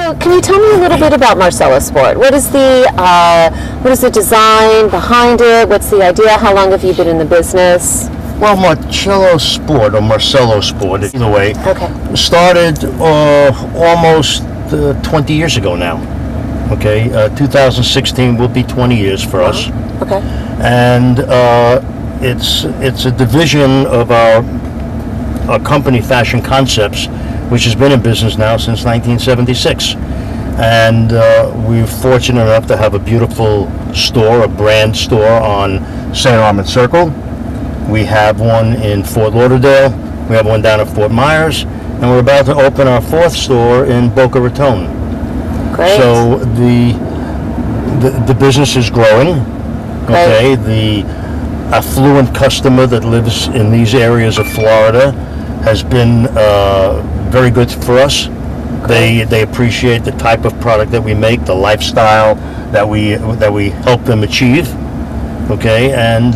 So can you tell me a little bit about Marcello Sport? What is the design behind it? What's the idea? How long have you been in the business? Well, Marcello Sport, or Marcello Sport, either way, started almost 20 years ago now. Okay, 2016 will be 20 years for us. Okay. And it's a division of our company, Fashion Concepts, which has been in business now since 1976. And we're fortunate enough to have a beautiful store, a brand store on St. Armand Circle. We have one in Fort Lauderdale. We have one down at Fort Myers. And we're about to open our 4th store in Boca Raton. Great. So the business is growing. Okay. The affluent customer that lives in these areas of Florida has been very good for us. They appreciate the type of product that we make, the lifestyle that we help them achieve. Okay, and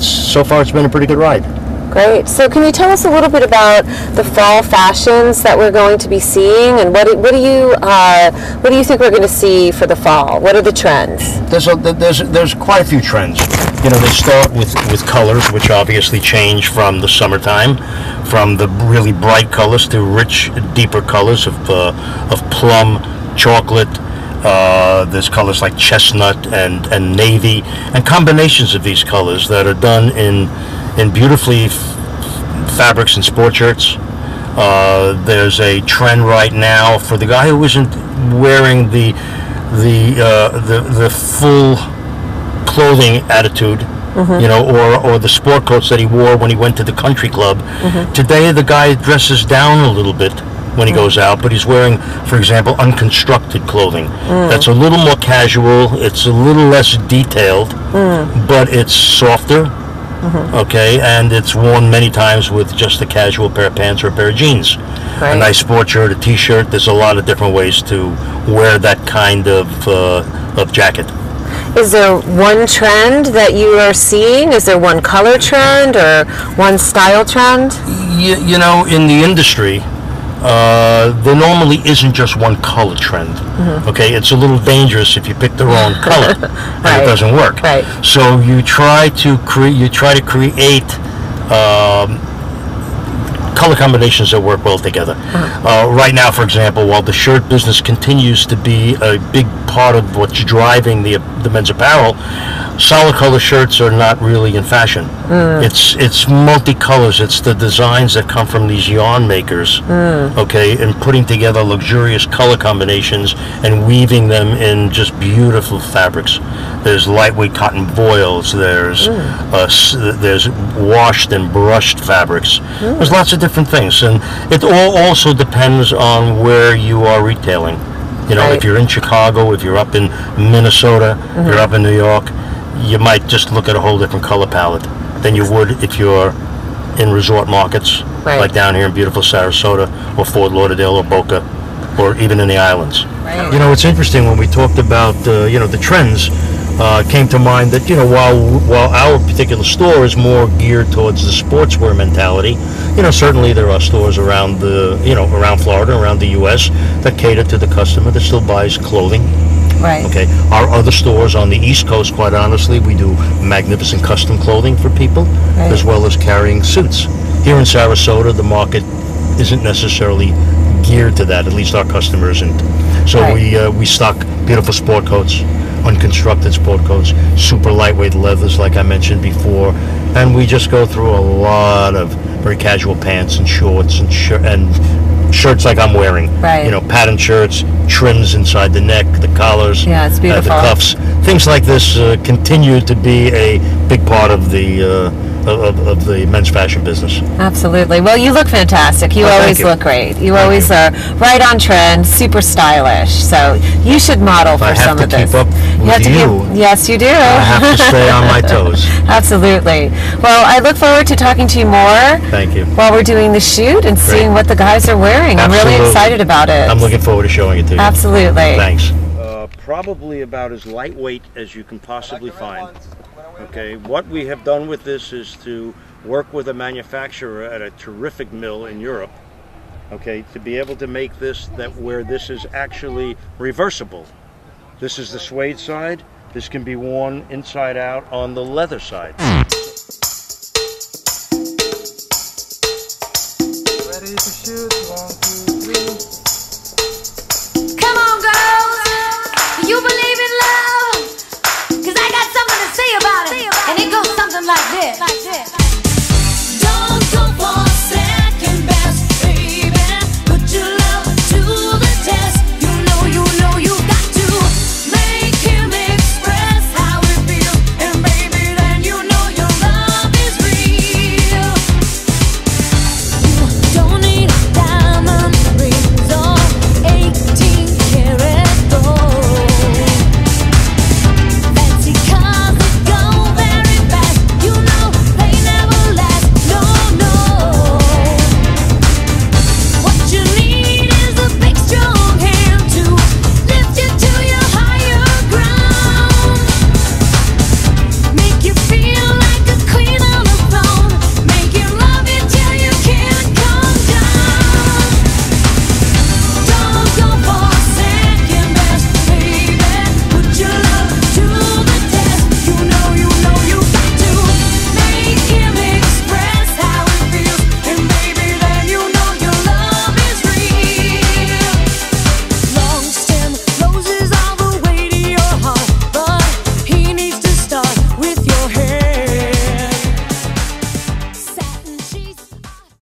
so far it's been a pretty good ride. Great. So can you tell us a little bit about the fall fashions that we're going to be seeing, and what do you think we're going to see for the fall? What are the trends? There's quite a few trends. You know, they start with colors, which obviously change from the summertime, from the really bright colors to rich, deeper colors of plum, chocolate. There's colors like chestnut and navy, and combinations of these colors that are done in beautifully fabrics and sport shirts. There's a trend right now for the guy who isn't wearing the full clothing attitude, you know, or the sport coats that he wore when he went to the country club. Today the guy dresses down a little bit when he goes out, but he's wearing, for example, unconstructed clothing. That's a little more casual, it's a little less detailed, but it's softer, okay, and it's worn many times with just a casual pair of pants or a pair of jeans. A nice sport shirt, a t-shirt. There's a lot of different ways to wear that kind of jacket. Is there one trend that you are seeing? Is there one color trend or one style trend? You know, in the industry, there normally isn't just one color trend. Okay, it's a little dangerous if you pick the wrong color and it doesn't work. So you try to create color combinations that work well together. Right now, for example, while the shirt business continues to be a big part of what's driving the men's apparel, solid color shirts are not really in fashion. It's multicolors. It's the designs that come from these yarn makers, okay, and putting together luxurious color combinations and weaving them in just beautiful fabrics. There's lightweight cotton voiles. There's washed and brushed fabrics. There's lots of different things, and it all also depends on where you are retailing. You know, if you're in Chicago, if you're up in Minnesota, if you're up in New York, you might just look at a whole different color palette than you would if you're in resort markets, like down here in beautiful Sarasota or Fort Lauderdale or Boca, or even in the islands. You know, it's interesting when we talked about you know, the trends. Came to mind that, you know, while our particular store is more geared towards the sportswear mentality, you know, certainly there are stores around around Florida, around the U.S. that cater to the customer that still buys clothing. Okay. Our other stores on the East Coast, quite honestly, we do magnificent custom clothing for people, as well as carrying suits. Here in Sarasota, the market isn't necessarily geared to that. At least our customer isn't. So we stock beautiful sport coats, unconstructed sport coats, super lightweight leathers, like I mentioned before, and we just go through a lot of very casual pants and shorts and shirts like I'm wearing. You know, patterned shirts, trims inside the neck, the collars, it's beautiful. The cuffs. Things like this continue to be a big part of the men's fashion business. Absolutely. Well, you look fantastic. You always look great. You always are right on trend, super stylish. So you should model for some of this. I have to keep up with you. Yes, you do. I have to stay on my toes. Absolutely. Well, I look forward to talking to you more. Thank you. While we're doing the shoot and seeing what the guys are wearing. I'm really excited about it. I'm looking forward to showing it to you. Absolutely. Thanks. Probably about as lightweight as you can possibly find. Okay, what we have done with this is to work with a manufacturer at a terrific mill in Europe, Okay, to be able to make this where this is actually reversible. This is the suede side. This can be worn inside out on the leather side. Ready to shoot, 1, 2, 3. Come on, girls, do you believe in love? 'Cause I got something to say about it, and it goes something like this.